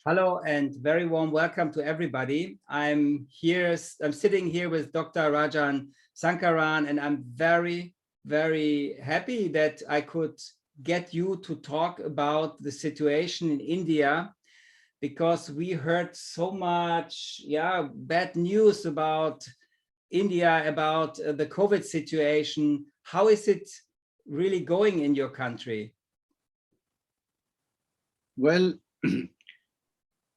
Hello and very warm welcome to everybody. I'm sitting here with Dr. Rajan Sankaran, and I'm very, very happy that I could get you to talk about the situation in India, because we heard so much, bad news about India, about the COVID situation. How is it really going in your country? Well,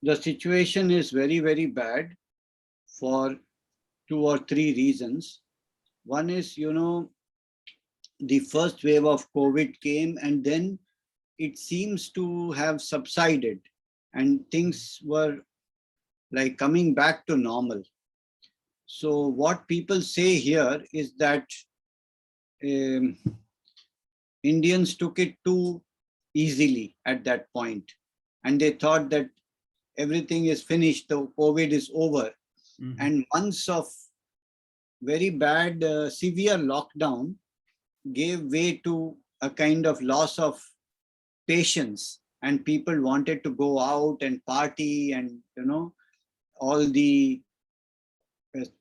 the situation is very, very bad for 2 or 3 reasons. One is, the first wave of COVID came and then it seems to have subsided and things were like coming back to normal. So what people say here is that um, Indians took it too easily at that point, and they thought that everything is finished, the COVID is over. Mm-hmm. And months of very bad, severe lockdown gave way to a kind of loss of patience, and people wanted to go out and party, and all the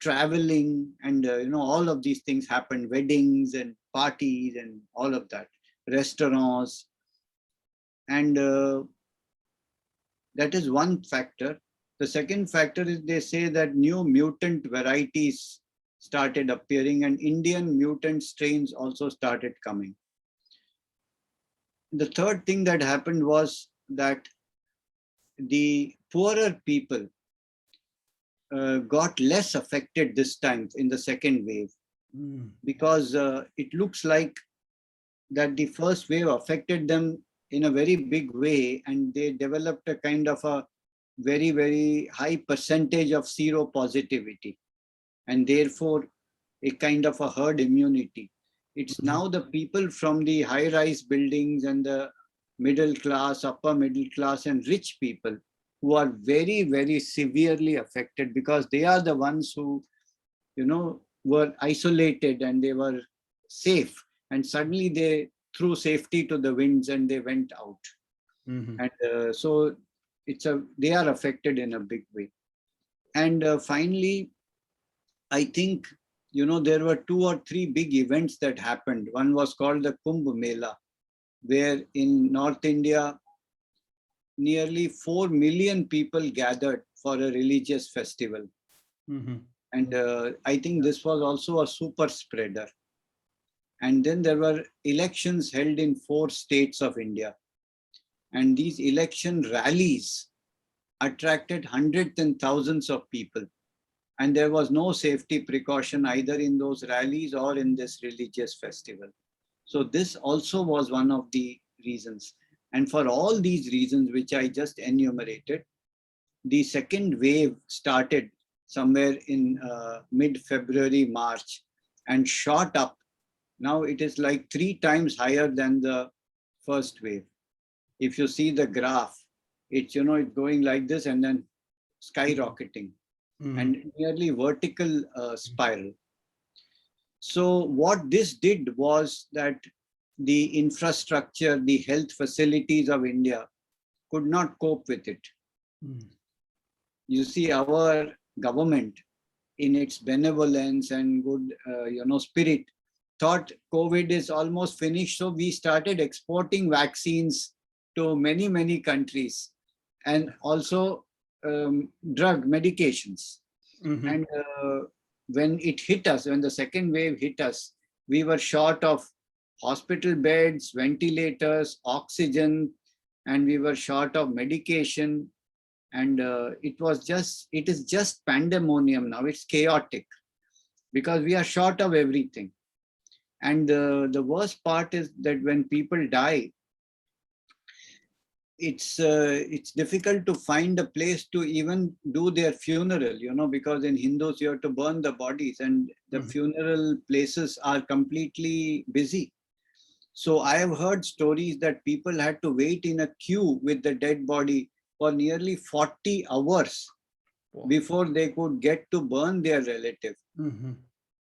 traveling, and all of these things happened, weddings and parties and all of that, restaurants, and that is one factor. The second factor is they say that new mutant varieties started appearing and Indian mutant strains also started coming. The third thing that happened was that the poorer people got less affected this time in the second wave, because it looks like that the first wave affected them in a very big way, and they developed a kind of a very, very high percentage of seropositivity, and therefore a kind of a herd immunity. It's now the people from the high-rise buildings and the middle class, upper middle class, and rich people who are very, very severely affected, because they are the ones who, were isolated and they were safe, and suddenly they threw safety to the winds and they went out. Mm-hmm. And so they are affected in a big way. And finally, I think, there were 2 or 3 big events that happened. One was called the Kumbh Mela, where in North India, nearly 4 million people gathered for a religious festival. Mm-hmm. And I think this was also a super spreader. And then there were elections held in 4 states of India. And these election rallies attracted hundreds and thousands of people. And there was no safety precaution either in those rallies or in this religious festival. So this also was one of the reasons. And for all these reasons, which I just enumerated, the second wave started somewhere in mid-February, March, and shot up. Now it is like 3 times higher than the first wave. If you see the graph, it's, it's going like this and then skyrocketing. Mm-hmm. And nearly vertical spiral. So what this did was that the infrastructure, the health facilities of India could not cope with it. Mm. You see, our government, in its benevolence and good, spirit, thought COVID is almost finished. So we started exporting vaccines to many, many countries, and also drug medications. Mm-hmm. And when it hit us, when the second wave hit us, we were short of hospital beds, ventilators, oxygen, and we were short of medication. And it is just pandemonium now. It's chaotic because we are short of everything. And the worst part is that when people die, it's difficult to find a place to even do their funeral, because in Hindus you have to burn the bodies, and the funeral places are completely busy. So I have heard stories that people had to wait in a queue with the dead body for nearly 40 hours before they could get to burn their relative. Mm-hmm.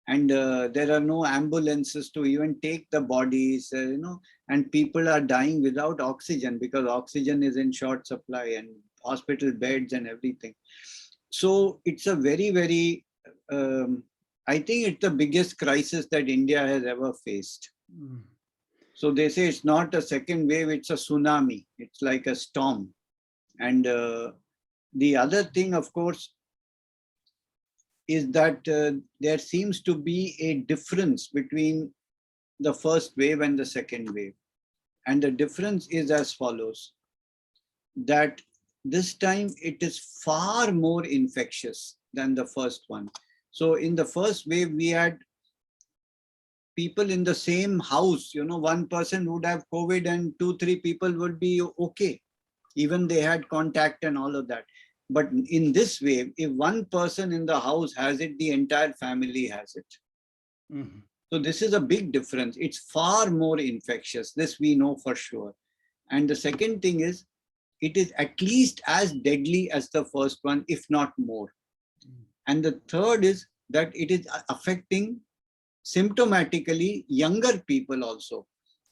and there are no ambulances to even take the bodies, and people are dying without oxygen because oxygen is in short supply and hospital beds and everything. So it's a very, very, I think it's the biggest crisis that India has ever faced. Mm. So they say it's not a second wave, it's a tsunami. It's like a storm. And the other thing, of course, is that there seems to be a difference between the first wave and the second wave. And the difference is as follows, that this time it is far more infectious than the first one. So in the first wave, we had people in the same house, one person would have COVID and 2, 3 people would be okay. Even they had contact and all of that. But in this wave, if one person in the house has it, the entire family has it. Mm-hmm. So this is a big difference. It's far more infectious. This we know for sure. And the second thing is, it is at least as deadly as the first one, if not more. And the third is that it is affecting symptomatically younger people also,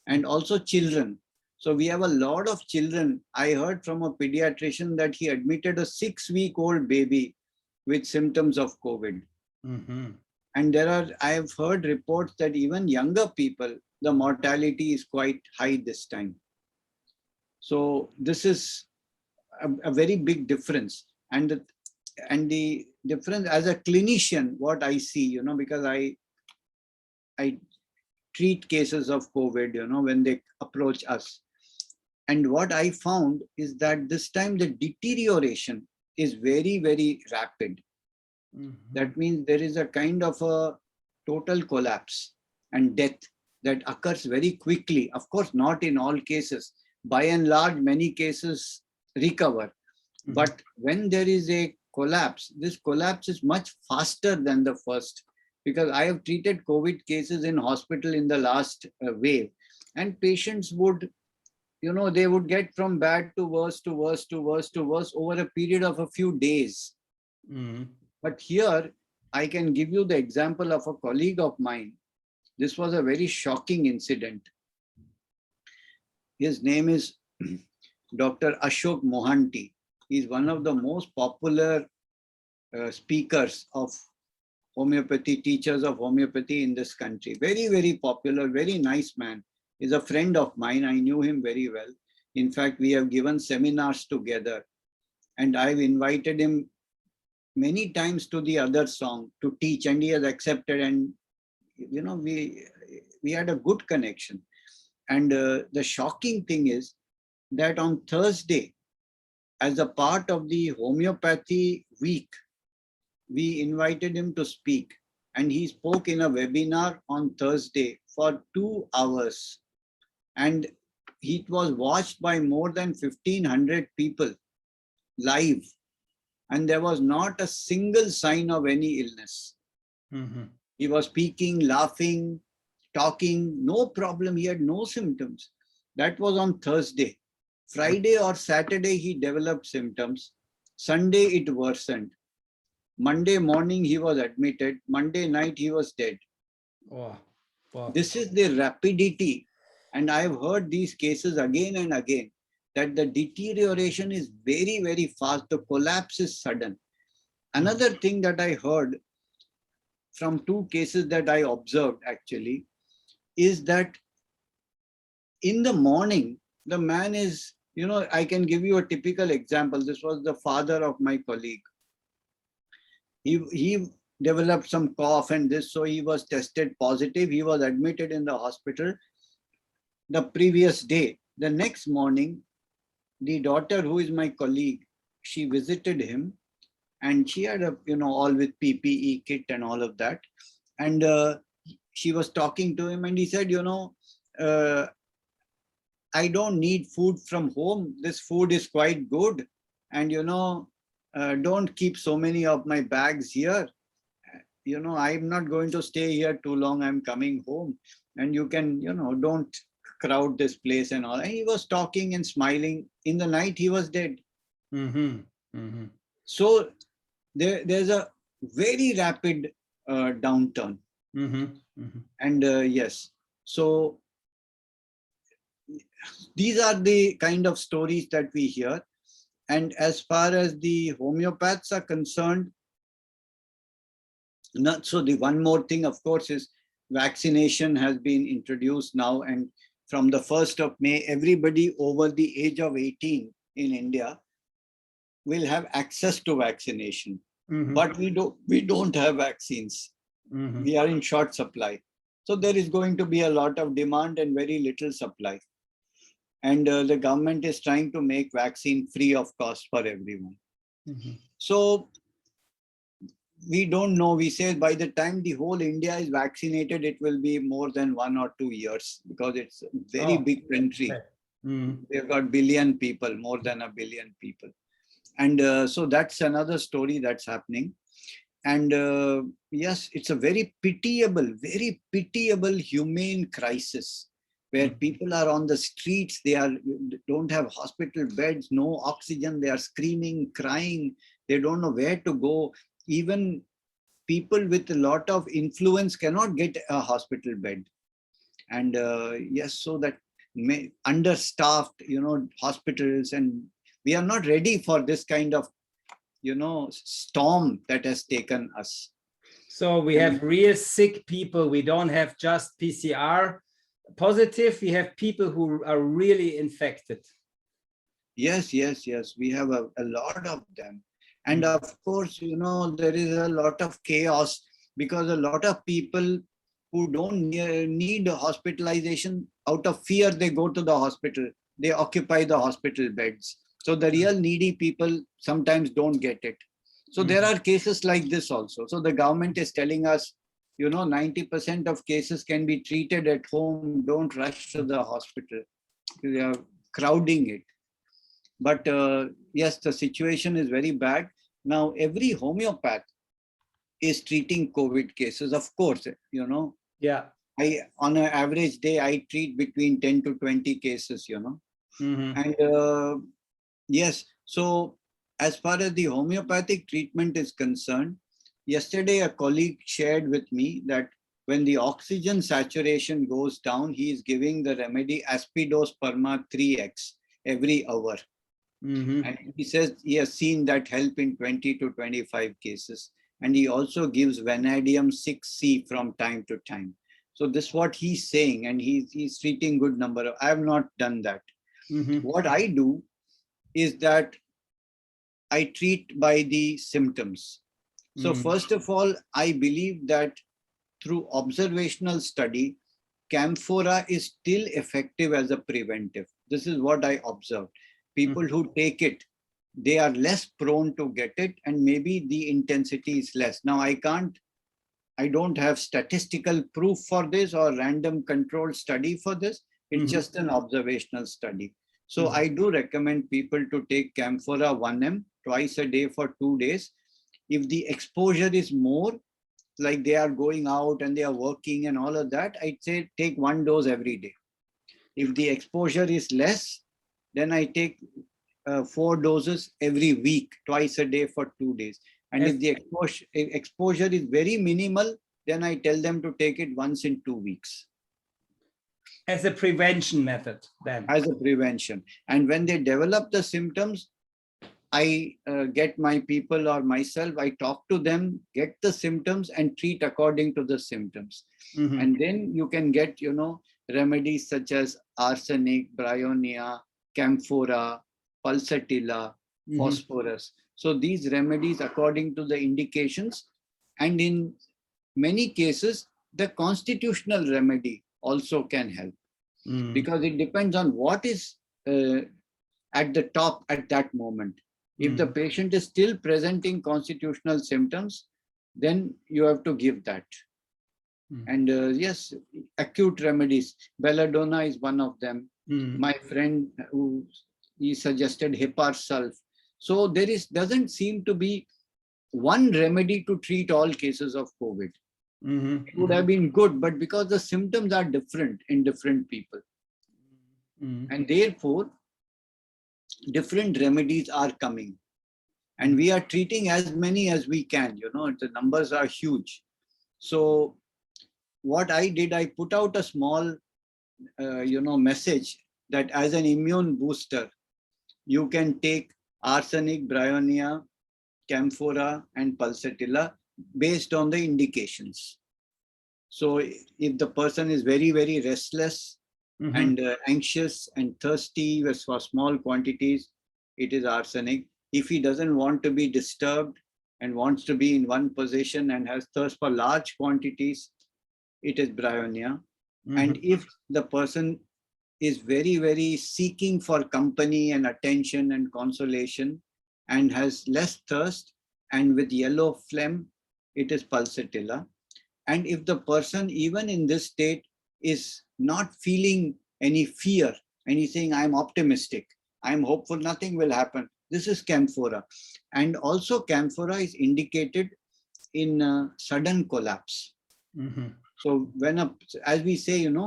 and also children. So we have a lot of children. I heard from a pediatrician that he admitted a 6-week-old baby with symptoms of COVID. Mm-hmm. And I have heard reports that even younger people, the mortality is quite high this time. So this is a very big difference. And the difference as a clinician, what I see, because I treat cases of COVID, when they approach us. And what I found is that this time the deterioration is very, very rapid. Mm-hmm. That means there is a kind of a total collapse and death that occurs very quickly. Of course, not in all cases. By and large, many cases recover. Mm-hmm. But when there is a collapse, this collapse is much faster than the first. Because I have treated COVID cases in hospital in the last wave, and patients would, they would get from bad to worse to worse to worse to worse over a period of a few days. Mm-hmm. But here, I can give you the example of a colleague of mine. This was a very shocking incident. His name is Dr. Ashok Mohanty. He's one of the most popular speakers of homeopathy, teachers of homeopathy in this country. Very, very popular, very nice man. He's a friend of mine. I knew him very well. In fact, we have given seminars together. And I've invited him many times to the other song to teach, and he has accepted. And, we had a good connection. And the shocking thing is that on Thursday, as a part of the homeopathy week, we invited him to speak, and he spoke in a webinar on Thursday for 2 hours, and it was watched by more than 1,500 people live, and there was not a single sign of any illness. Mm-hmm. He was speaking, laughing, talking, no problem. He had no symptoms. That was on Thursday. Friday or Saturday, he developed symptoms. Sunday, it worsened. Monday morning, he was admitted. Monday night, he was dead. Oh, wow. This is the rapidity. And I've heard these cases again and again, that the deterioration is very, very fast. The collapse is sudden. Another thing that I heard from 2 cases that I observed actually is that in the morning, the man is, I can give you a typical example. This was the father of my colleague. He developed some cough and this, so he was tested positive. He was admitted in the hospital the previous day. The next morning, the daughter, who is my colleague, she visited him, and she had a, all with PPE kit and all of that. And she was talking to him, and he said, I don't need food from home. This food is quite good. And, don't keep so many of my bags here. I'm not going to stay here too long. I'm coming home. And you can, don't crowd this place and all. And he was talking and smiling. In the night, he was dead. Mm-hmm. Mm-hmm. So there's a very rapid downturn. And yes, so these are the kind of stories that we hear. And as far as the homeopaths are concerned, so the one more thing, of course, is vaccination has been introduced now. And from the 1st of May, everybody over the age of 18 in India will have access to vaccination. But we don't have vaccines. We are in short supply. So there is going to be a lot of demand and very little supply. And the government is trying to make vaccine free of cost for everyone. So we don't know. We say by the time the whole India is vaccinated, it will be more than 1 or 2 years, because it's a very big country. They've got billion people, more than a billion people. And so that's another story that's happening. And yes, it's a very pitiable humane crisis, where people are on the streets. They don't have hospital beds, no oxygen. They are screaming, crying. They don't know where to go. Even people with a lot of influence cannot get a hospital bed. And yes, so that understaffed, hospitals, and we are not ready for this kind of, storm that has taken us. So we have real sick people. We don't have just PCR positive. We have people who are really infected. Yes. We have a lot of them. And of course, there is a lot of chaos, because a lot of people who don't need hospitalization, out of fear, they go to the hospital. They occupy the hospital beds. So the real needy people sometimes don't get it. So there are cases like this also. So the government is telling us, 90% of cases can be treated at home. Don't rush to the hospital. They are crowding it. But yes, the situation is very bad. Now, every homeopath is treating COVID cases, of course, Yeah. On an average day, I treat between 10 to 20 cases, And yes, so as far as the homeopathic treatment is concerned, yesterday a colleague shared with me that when the oxygen saturation goes down, he is giving the remedy Aspidos Perma 3x every hour. And he says he has seen that help in 20 to 25 cases. And he also gives Vanadium 6C from time to time. So this is what he's saying, and he's treating good number. I have not done that. What I do is that I treat by the symptoms. So first of all, I believe that through observational study, camphora is still effective as a preventive. This is what I observed. People who take it, they are less prone to get it, and maybe the intensity is less. Now, I don't have statistical proof for this or random controlled study for this. It's just an observational study. So I do recommend people to take camphora 1 ml twice a day for 2 days. If the exposure is more, like they are going out and they are working and all of that, I'd say take 1 dose every day. If the exposure is less, then I take 4 doses every week, twice a day for 2 days. And if the exposure is very minimal, then I tell them to take it once in 2 weeks. As a prevention method, then. As a prevention. And when they develop the symptoms, I get my people or myself, I talk to them, get the symptoms and treat according to the symptoms. And then you can get, remedies such as arsenic, bryonia, camphora, pulsatilla, phosphorus. So these remedies according to the indications, and in many cases, the constitutional remedy also can help, because it depends on what is at the top at that moment. If the patient is still presenting constitutional symptoms, then you have to give that. And yes, acute remedies, belladonna is one of them. My friend he suggested Heparsulf. So there doesn't seem to be one remedy to treat all cases of COVID. It would have been good, but because the symptoms are different in different people, and therefore different remedies are coming, and we are treating as many as we can. The numbers are huge. So what I did, I put out a small, message that as an immune booster, you can take arsenic, bryonia, camphora, and pulsatilla based on the indications. So if the person is very, very restless and anxious and thirsty for small quantities, it is arsenic. If he doesn't want to be disturbed and wants to be in one position and has thirst for large quantities, it is bryonia. And if the person is very, very seeking for company and attention and consolation and has less thirst and with yellow phlegm, it is pulsatilla. And if the person, even in this state, is not feeling any fear and he's saying, I'm optimistic, I'm hopeful, nothing will happen, this is camphora. And also camphora is indicated in sudden collapse. So when, as we say, in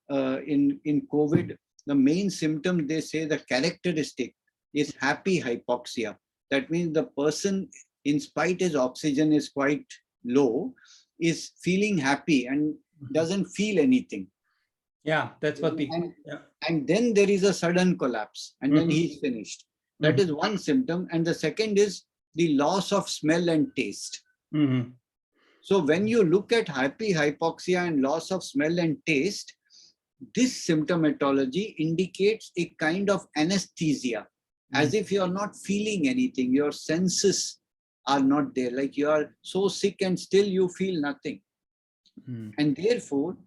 COVID, the main symptom, they say the characteristic is happy hypoxia. That means the person, in spite his oxygen is quite low, is feeling happy and doesn't feel anything. Yeah, that's what we... And then there is a sudden collapse and then he's finished. That is one symptom. And the second is the loss of smell and taste. So when you look at happy hypoxia and loss of smell and taste, this symptomatology indicates a kind of anesthesia, as if you are not feeling anything. Your senses are not there, like you are so sick and still you feel nothing. And therefore,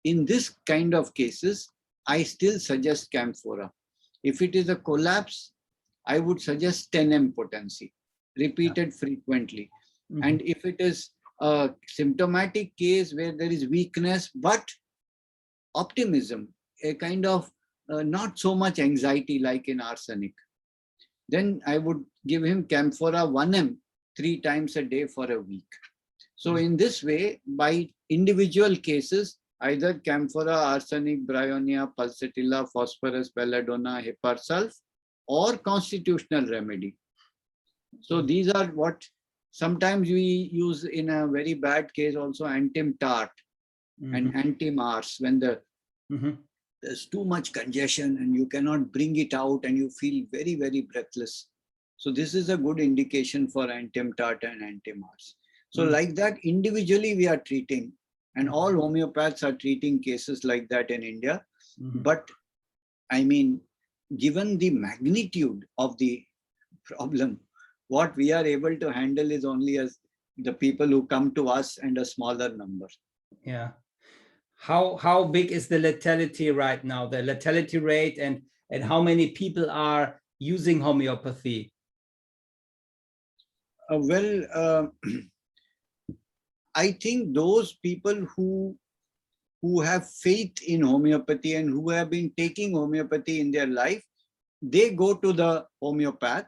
in this kind of cases, I still suggest camphora. If it is a collapse, I would suggest 10M potency, repeated frequently. And if it is a symptomatic case where there is weakness, but optimism, a kind of not so much anxiety like in arsenic, then I would give him camphora 1M 3 times a day for a week. So in this way, by individual cases, either camphora, arsenic, bryonia, pulsatilla, phosphorus, belladonna, hipersulf, or constitutional remedy. So these are what sometimes we use in a very bad case also, antim tart and anti-Mars, when there's too much congestion and you cannot bring it out and you feel very, very breathless. So this is a good indication for antim tart and anti-Mars. So like that, individually we are treating, and all homeopaths are treating cases like that in India. But I mean, given the magnitude of the problem, what we are able to handle is only as the people who come to us and a smaller number. Yeah. How big is the lethality right now, the lethality rate, and how many people are using homeopathy? I think those people who have faith in homeopathy and who have been taking homeopathy in their life, they go to the homeopath.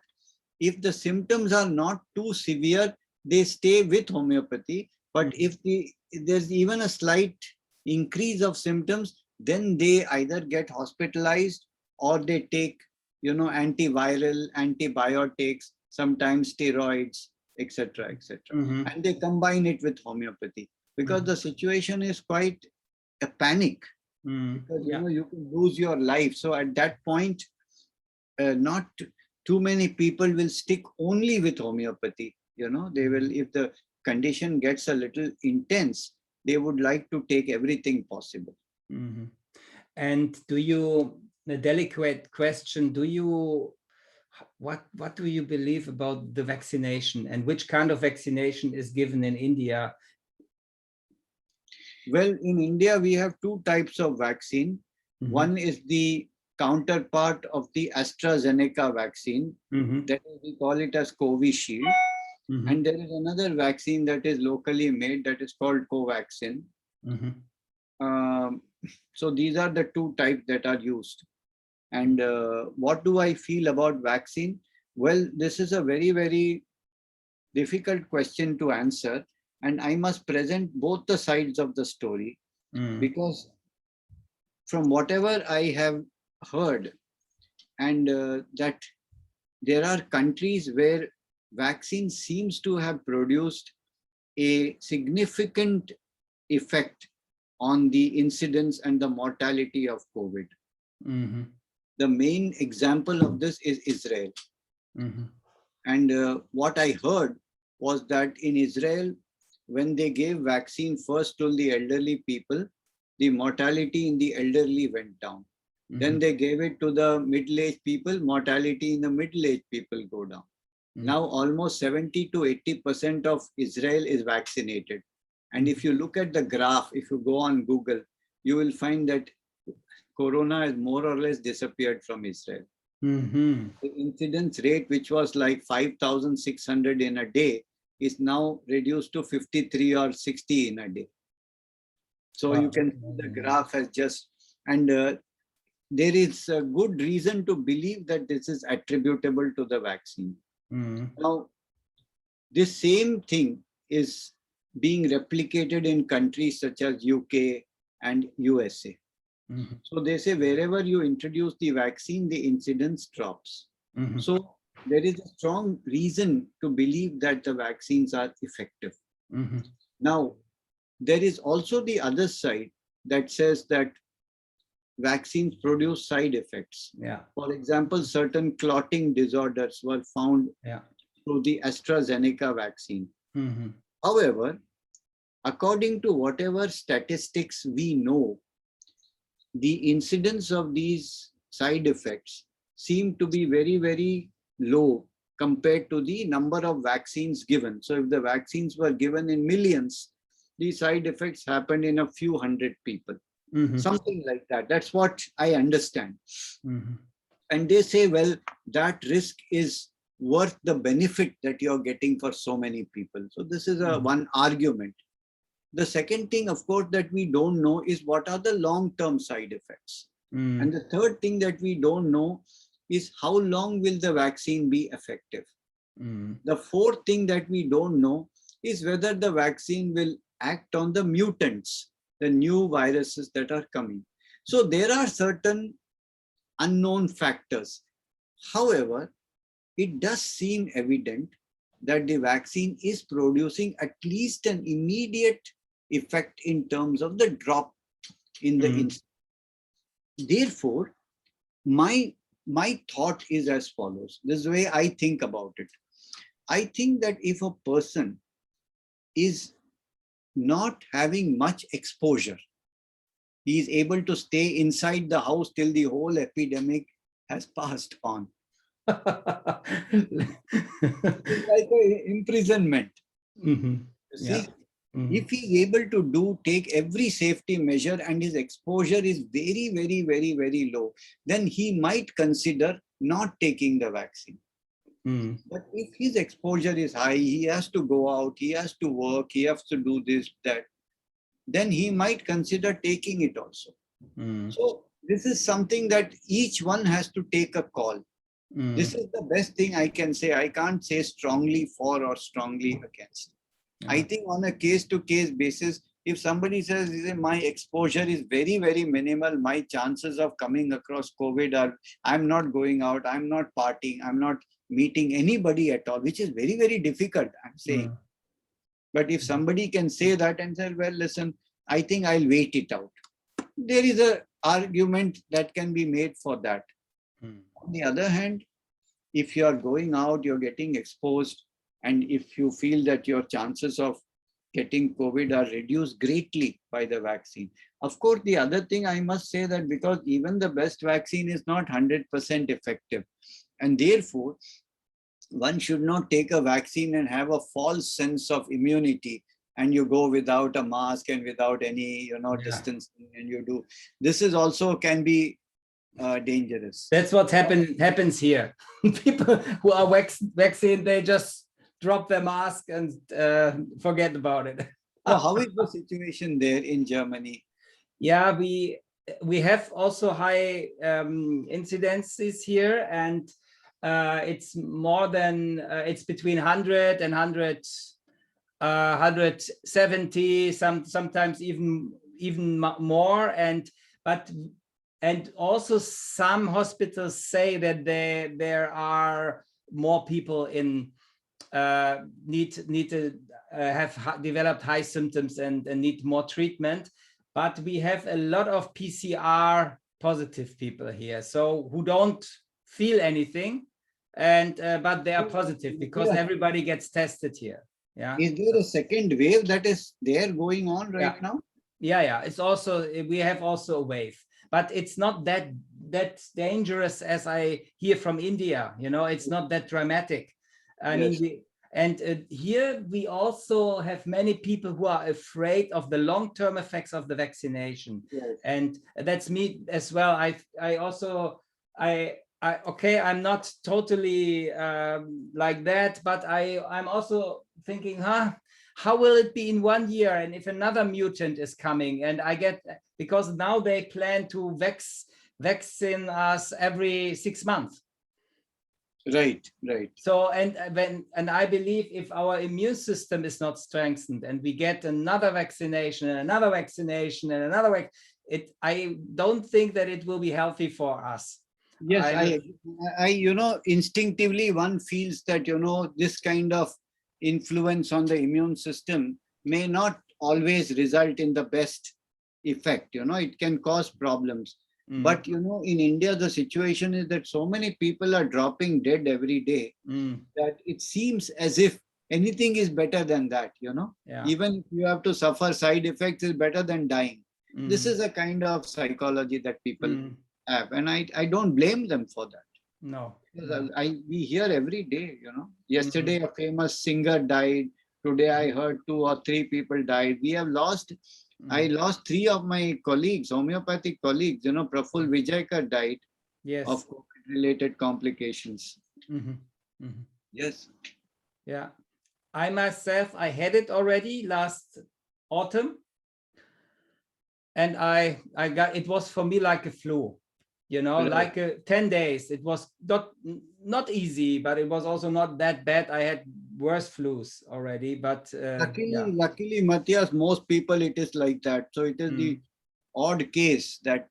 If the symptoms are not too severe, they stay with homeopathy. But if there's even a slight increase of symptoms, then they either get hospitalized or they take, antiviral, antibiotics, sometimes steroids, etc., etc. And they combine it with homeopathy because the situation is quite a panic. Because you can lose your life. So at that point, not too many people will stick only with homeopathy. They will, if the condition gets a little intense, they would like to take everything possible. And the delicate question, what do you believe about the vaccination, and which kind of vaccination is given in India? Well, in India, we have 2 types of vaccine. One is the counterpart of the AstraZeneca vaccine. That is, we call it as Covishield. And there is another vaccine that is locally made that is called Covaxin. So these are the 2 types that are used. And what do I feel about vaccine? Well, this is a very, very difficult question to answer. And I must present both the sides of the story, because from whatever I have heard, and that there are countries where vaccine seems to have produced a significant effect on the incidence and the mortality of COVID. Mm-hmm. The main example of this is Israel. Mm-hmm. And what I heard was that in Israel, when they gave vaccine first to the elderly people, the mortality in the elderly went down. Mm-hmm. Then they gave it to the middle-aged people, mortality in the middle-aged people go down. Mm-hmm. Now almost 70 to 80% of Israel is vaccinated. And if you look at the graph, if you go on Google, you will find that Corona has more or less disappeared from Israel. Mm-hmm. The incidence rate, which was like 5,600 in a day, is now reduced to 53 or 60 in a day. So wow. You can see the graph has just, and there is a good reason to believe that this is attributable to the vaccine. Mm-hmm. Now, this same thing is being replicated in countries such as UK and USA. Mm-hmm. So they say wherever you introduce the vaccine, the incidence drops. Mm-hmm. So there is a strong reason to believe that the vaccines are effective. Mm-hmm. Now, there is also the other side that says that vaccines produce side effects. Yeah. For example, certain clotting disorders were found through the AstraZeneca vaccine. Mm-hmm. However, according to whatever statistics we know, the incidence of these side effects seem to be very, very low compared to the number of vaccines given. So if the vaccines were given in millions, the side effects happened in a few hundred people. Mm-hmm. Something like that. That's what I understand. Mm-hmm. And they say, well, that risk is worth the benefit that you're getting for so many people. So this is one argument. The second thing, of course, that we don't know is what are the long-term side effects. Mm. And the third thing that we don't know is how long will the vaccine be effective. Mm. The fourth thing that we don't know is whether the vaccine will act on the mutants, the new viruses that are coming. So there are certain unknown factors. However, it does seem evident that the vaccine is producing at least an immediate effect in terms of the drop in the incidence. Therefore, my thought is as follows. This is the way I think about it. I think that if a person is not having much exposure, he is able to stay inside the house till the whole epidemic has passed on. It's like an imprisonment. Mm-hmm. You see? Yeah. Mm-hmm. If he is able to take every safety measure and his exposure is very, very, very, very low, then he might consider not taking the vaccine. Mm. But if his exposure is high, he has to go out, he has to work, he has to do this, that, then he might consider taking it also. Mm. So this is something that each one has to take a call. Mm. This is the best thing I can say. I can't say strongly for or strongly against. Yeah. I think on a case-to-case basis, if somebody says my exposure is very, very minimal, my chances of coming across COVID are, I'm not going out, I'm not partying, I'm not meeting anybody at all, which is very, very difficult, I'm saying. Mm. But if somebody can say that and say, well, listen, I think I'll wait it out. There is an argument that can be made for that. Mm. On the other hand, if you are going out, you're getting exposed, and if you feel that your chances of getting COVID are reduced greatly by the vaccine. Of course, the other thing I must say that because even the best vaccine is not 100% effective, and therefore, one should not take a vaccine and have a false sense of immunity and you go without a mask and without any, distancing, and you do. This is also can be dangerous. That's what happens here. People who are vaccinated, they just drop their mask and forget about it. So how is the situation there in Germany? Yeah, we have also high incidences here, and it's more than it's between 100 and 170, sometimes even more, and also some hospitals say that there are more people in need to have developed high symptoms and need more treatment. but we have a lot of PCR positive people here, so who don't feel anything, and but they are positive because everybody gets tested here. Yeah. Is there a second wave that is there going on right now? Yeah. It's also, we have also a wave, but it's not that dangerous as I hear from India. You know, it's not that dramatic. I mean, here we also have many people who are afraid of the long-term effects of the vaccination, and that's me as well. I also okay, I'm not totally like that, but I'm also thinking, how will it be in 1 year? And if another mutant is coming, and I get, because now they plan to vaccine us every 6 months. Right. So, and I believe if our immune system is not strengthened and we get another vaccination and another vaccination and another, I don't think that it will be healthy for us. Yes, I instinctively one feels that, this kind of influence on the immune system may not always result in the best effect. It can cause problems. But, in India, the situation is that so many people are dropping dead every day that it seems as if anything is better than that, Even if you have to suffer side effects, is better than dying. This is a kind of psychology that people have, and I don't blame them for that. No. We hear every day, Yesterday a famous singer died. Today I heard 2 or 3 people died. We have lost. I lost 3 of my colleagues, homeopathic colleagues. Praful Vijaykar died of COVID-related complications. Yes. Yeah. I myself, I had it already last autumn, and I got, it was for me like a flu, like 10 days. It was not easy, but it was also not that bad. I had worse flus already, but luckily, Matthias, most people it is like that. So it is the odd case that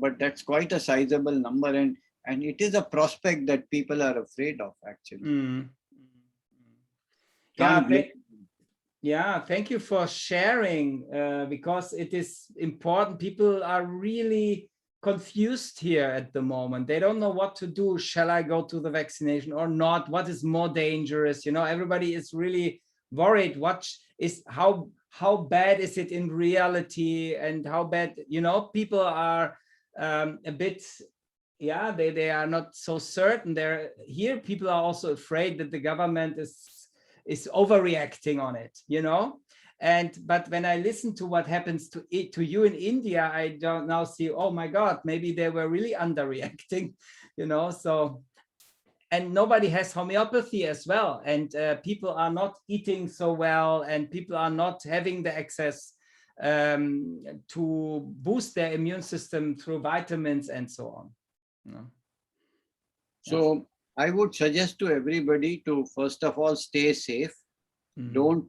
but that's quite a sizable number, and it is a prospect that people are afraid of, actually. Yeah, thank you for sharing, because it is important. People are really confused here at the moment. They don't know what to do. Shall I go to the vaccination or not? What is more dangerous? Everybody is really worried. What is, how bad is it in reality, and how bad, people are a bit, they are not so certain. Here people are also afraid that the government is overreacting on it, but when I listen to what happens to you in India, I don't now see, oh my God, maybe they were really underreacting, so, and nobody has homeopathy as well, and people are not eating so well, and people are not having the access to boost their immune system through vitamins and so on. So I would suggest to everybody to, first of all, stay safe. Don't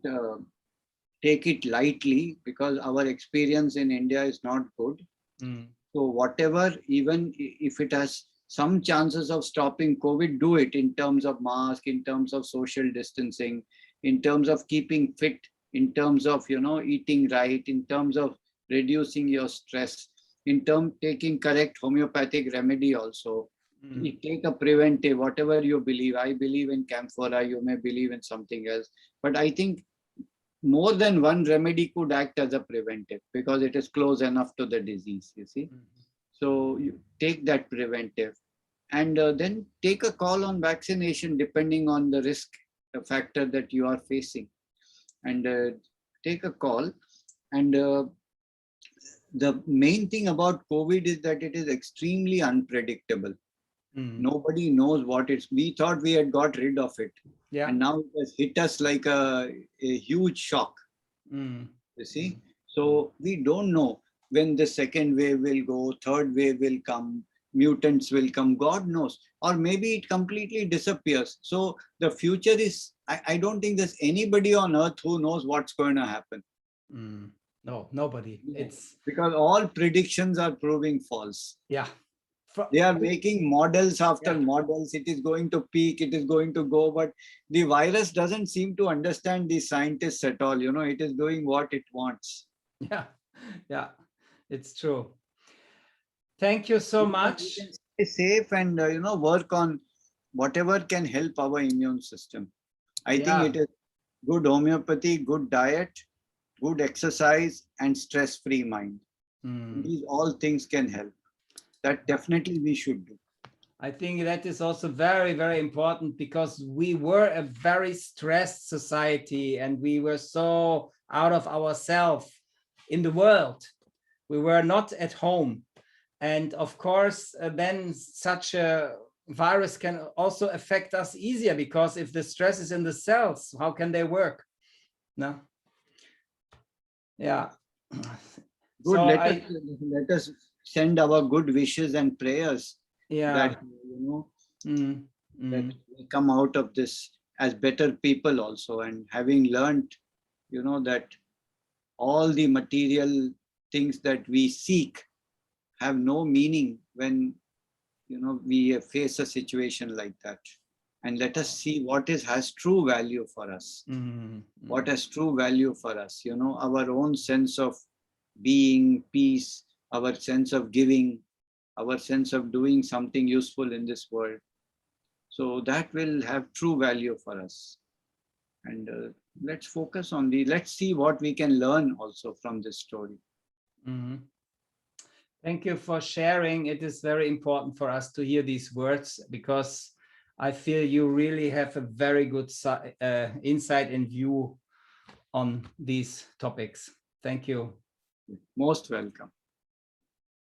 take it lightly, because our experience in India is not good. So whatever, even if it has some chances of stopping COVID, do it in terms of mask, in terms of social distancing, in terms of keeping fit, in terms of, eating right, in terms of reducing your stress, in terms taking correct homeopathic remedy also. You take a preventive, whatever you believe. I believe in camphora, you may believe in something else. But I think more than one remedy could act as a preventive, because it is close enough to the disease, you see. So you take that preventive, and then take a call on vaccination depending on the risk factor that you are facing. And take a call. And the main thing about COVID is that it is extremely unpredictable. Nobody knows what it's. We thought we had got rid of it, and now it has hit us like a huge shock. You see, so we don't know when the second wave will go, third wave will come, mutants will come. God knows, or maybe it completely disappears. So the future is. I don't think there's anybody on earth who knows what's going to happen. No, nobody. It's because all predictions are proving false. Yeah. They are making models after models. It is going to peak, it is going to go, but the virus doesn't seem to understand the scientists at all. It is doing what it wants. Yeah, yeah, it's true. Thank you so much. We can stay safe and work on whatever can help our immune system. I think Yeah. it is good homeopathy, good diet, good exercise, and stress-free mind. Mm. These all things can help. That definitely we should do. I think that is also very, very important because we were a very stressed society and we were so out of ourselves in the world. We were not at home. And of course, then such a virus can also affect us easier because if the stress is in the cells, how can they work? No. Yeah. Good. So Let us send our good wishes and prayers yeah. that Mm, that mm, we come out of this as better people also, and having learned that all the material things that we seek have no meaning when we face a situation like that. And let us see what has true value for us. What has true value for us, our own sense of being, peace, our sense of giving, our sense of doing something useful in this world. So that will have true value for us. And let's focus on let's see what we can learn also from this story. mm. Thank you for sharing. It is very important for us to hear these words because I feel you really have a very good insight and view on these topics. Thank you. Most welcome.